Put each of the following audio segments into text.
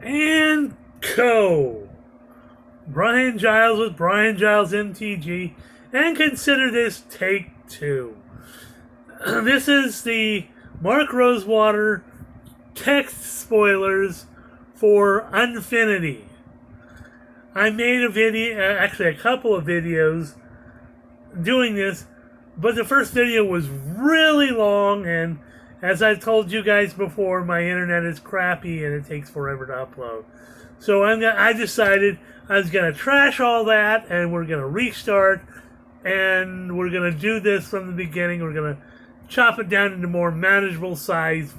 And Co. Brian Giles with Brian Giles MTG, and consider this take two. This is the Mark Rosewater text spoilers for Unfinity. I made a video, actually a couple of videos doing this, but the first video was really long, and as I've told you guys before, my internet is crappy and it takes forever to upload. So I decided I was going to trash all that, and we're going to restart, and we're going to do this from the beginning. We're going to chop it down into more manageable size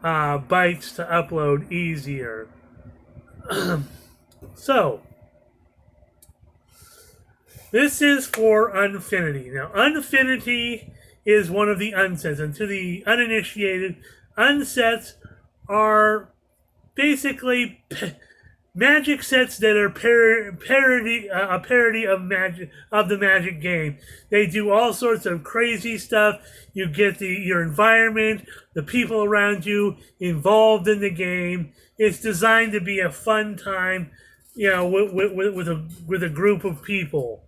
bytes to upload easier. So, this is for Unfinity. Now, Unfinity is one of the unsets, and to the uninitiated, unsets are basically magic sets that are a parody of magic, of the Magic game. They do all sorts of crazy stuff. You get your environment, the people around you involved in the game. It's designed to be a fun time, with a group of people.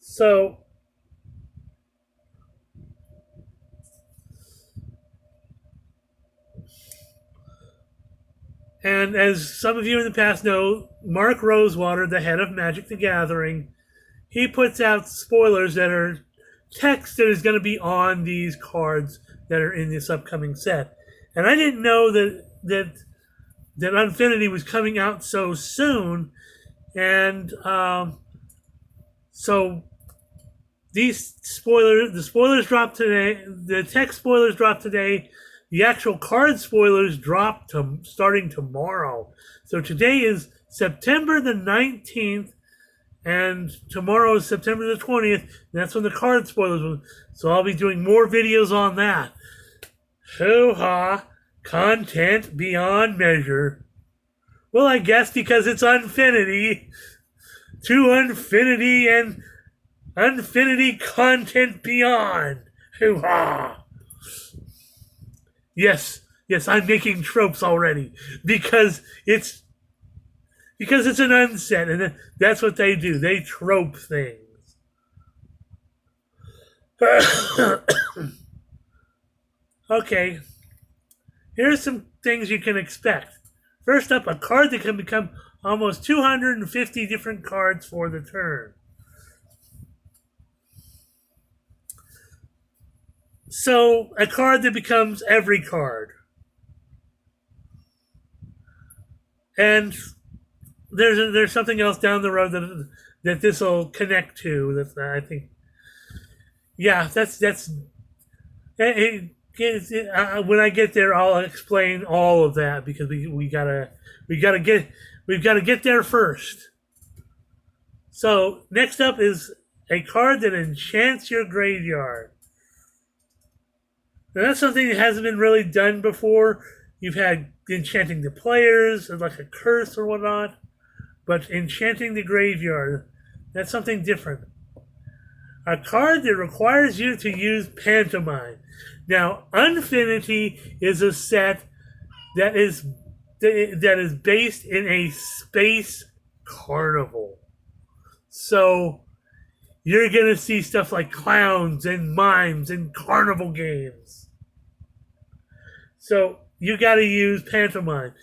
So, and as some of you in the past know, Mark Rosewater, the head of Magic the Gathering, he puts out spoilers that are text that is going to be on these cards that are in this upcoming set. And I didn't know that Unfinity was coming out so soon, and so the spoilers dropped today. The text spoilers dropped today. The actual card spoilers drop starting tomorrow. So today is September the 19th, and tomorrow is September the 20th. And that's when the card spoilers will. So I'll be doing more videos on that. Hoo-ha. Content beyond measure. Well, I guess because it's Unfinity. To Unfinity and Unfinity content beyond. Hoo-ha. Yes, I'm making tropes already because it's an unset, and that's what they do. They trope things. Okay, here's some things you can expect. First up, a card that can become almost 250 different cards for the turn. So, a card that becomes every card. And there's something else down the road that this will connect to. That I think, yeah, that's when I get there, I'll explain all of that because we've got to get there first. So next up is a card that enchants your graveyard. Now that's something that hasn't been really done before. You've had enchanting the players, like a curse or whatnot, but enchanting the graveyard, that's something different. A card that requires you to use Pantomime. Now, Unfinity is a set that is based in a space carnival. So you're going to see stuff like clowns and mimes and carnival games. So you got to use Pantomime.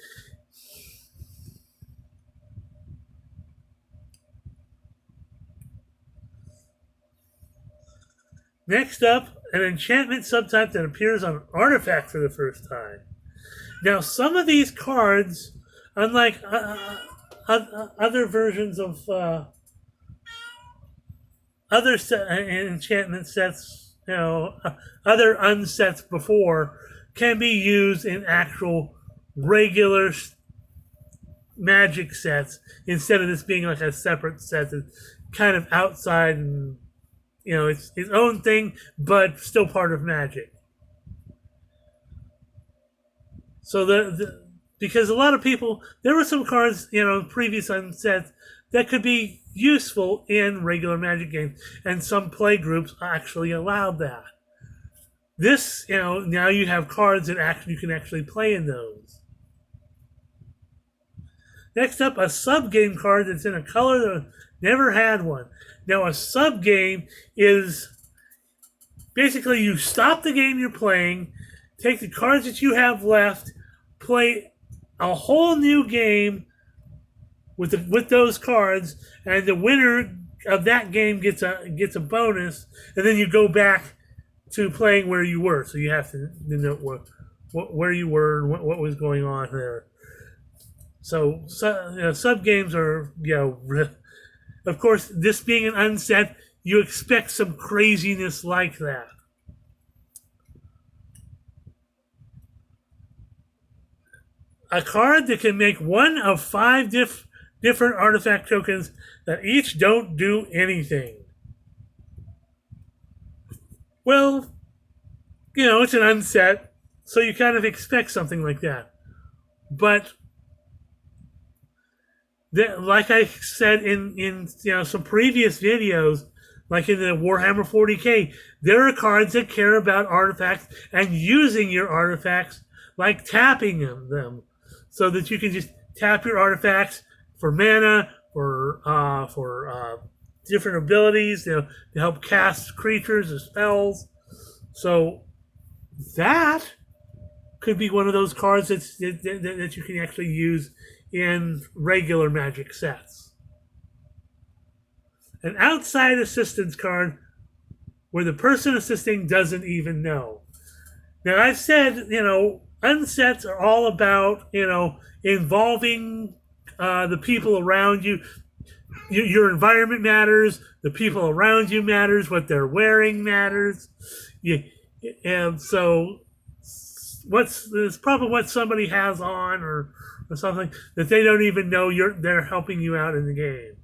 Next up, an enchantment subtype that appears on an artifact for the first time. Now, some of these cards, unlike other versions of other enchantment sets, other unsets before, can be used in actual regular magic sets instead of this being like a separate set that's kind of outside and it's its own thing, but still part of Magic. So because a lot of people, there were some cards, previous unsets that could be useful in regular Magic games, and some play groups actually allowed that. This, now you have cards that you can actually play in those. Next up, a sub-game card that's in a color that I've never had one. Now, a sub-game is basically you stop the game you're playing, take the cards that you have left, play a whole new game with those cards, and the winner of that game gets a bonus, and then you go back to playing where you were. So you have to know where you were and what was going on there. So sub games are, of course, this being an unset, you expect some craziness like that. A card that can make one of 5 different artifact tokens that each don't do anything. Well, it's an unset, so you kind of expect something like that. But like I said in some previous videos, like in the Warhammer 40k, there are cards that care about artifacts and using your artifacts, like tapping them, so that you can just tap your artifacts for mana, for different abilities, to help cast creatures or spells. So that could be one of those cards that you can actually use in regular Magic sets. An outside assistance card where the person assisting doesn't even know. Now, I've said, unsets are all about, involving the people around you. Your environment matters. The people around you matters. What they're wearing matters. And so it's probably what somebody has on or something that they don't even know they're helping you out in the game.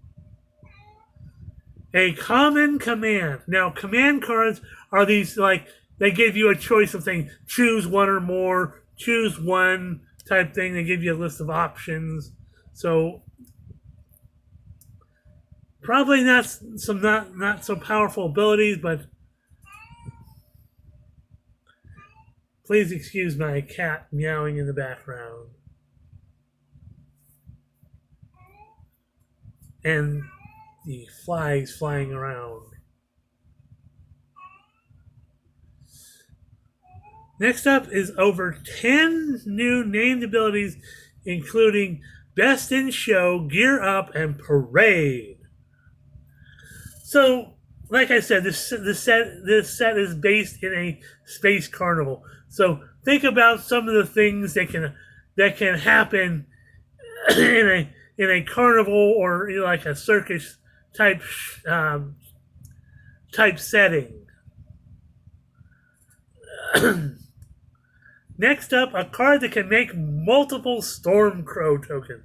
A common command. Now, command cards are these, like, they give you a choice of things. Choose one or more. Choose one type thing. They give you a list of options. So probably not so powerful abilities, but please excuse my cat meowing in the background. And the flies flying around. Next up is over 10 new named abilities, including Best in Show, Gear Up, and Parade. So, like I said, this set is based in a space carnival. So think about some of the things that can happen in a carnival or like a circus type setting. Next up, a card that can make multiple Stormcrow tokens.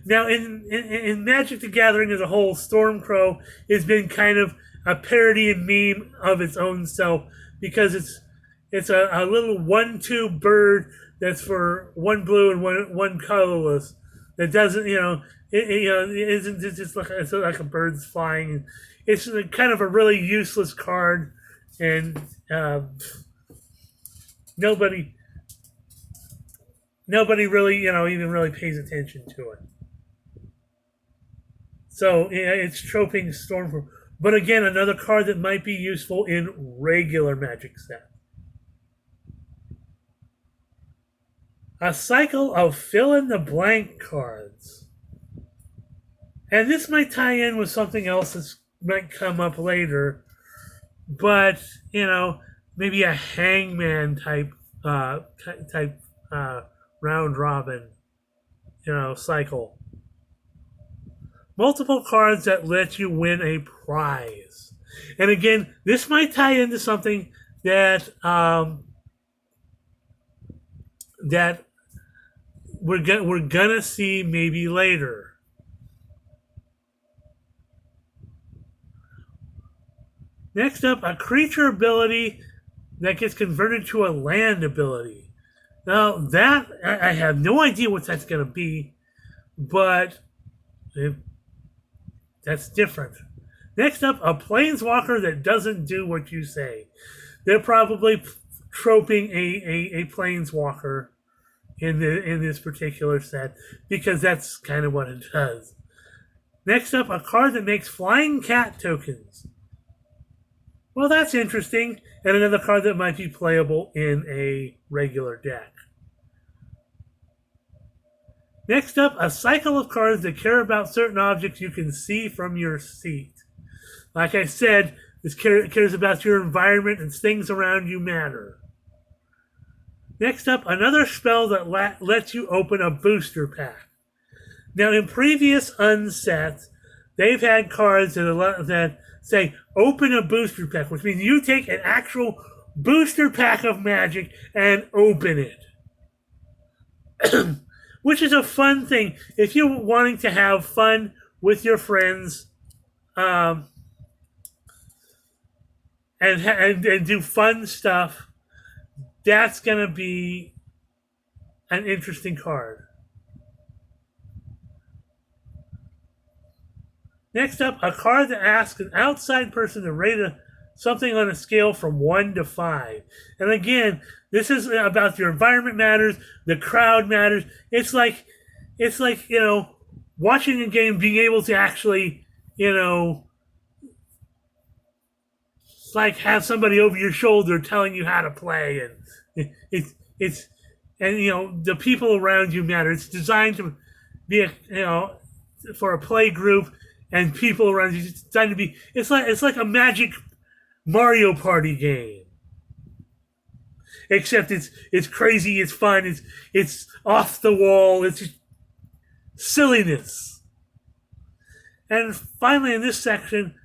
Now, in Magic the Gathering as a whole, Stormcrow has been kind of a parody and meme of its own self because it's a little 1/2 bird that's for 1 blue and one colorless that doesn't it isn't just like it's like a bird's flying. It's kind of a really useless card, and nobody really even really pays attention to it. So it's troping Stormcrow. But again, another card that might be useful in regular Magic set. A cycle of fill-in-the-blank cards. And this might tie in with something else that might come up later. But, maybe a hangman type round robin, cycle. Multiple cards that let you win a prize. And again, this might tie into something that that we're gonna see maybe later. Next up, a creature ability that gets converted to a land ability. Now that I have no idea what that's gonna be, but that's different. Next up, a planeswalker that doesn't do what you say. They're probably troping a planeswalker in this particular set because that's kind of what it does. Next up, a card that makes flying cat tokens. Well, that's interesting, and another card that might be playable in a regular deck. Next up, a cycle of cards that care about certain objects you can see from your seat. Like I said, this cares about your environment and things around you matter. Next up, another spell that lets you open a booster pack. Now, in previous unsets, they've had cards that say open a booster pack, which means you take an actual booster pack of magic and open it. Which is a fun thing. If you're wanting to have fun with your friends and do fun stuff, that's going to be an interesting card. Next up, a card that asks an outside person to rate something on a scale from 1 to 5. And again, this is about your environment matters, the crowd matters. It's like watching a game, being able to actually, like have somebody over your shoulder telling you how to play, and it's the people around you matter. It's designed to be for a play group and people around you. It's designed to be. It's like a Magic Mario Party game, except it's crazy. It's fun. It's off the wall. It's just silliness. And finally, in this section,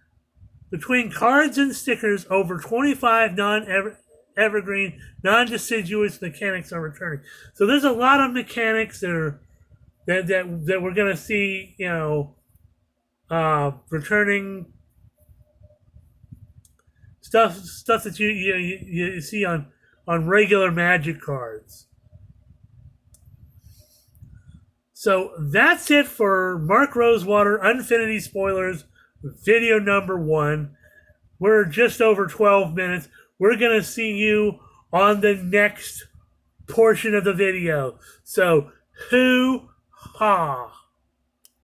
between cards and stickers, over 25 non-evergreen, non-deciduous mechanics are returning. So there's a lot of mechanics that we're going to see, returning stuff that you see on regular Magic cards. So that's it for Mark Rosewater Unfinity Spoilers video number 1. We're just over 12 minutes. We're going to see you on the next portion of the video. So, hoo-ha!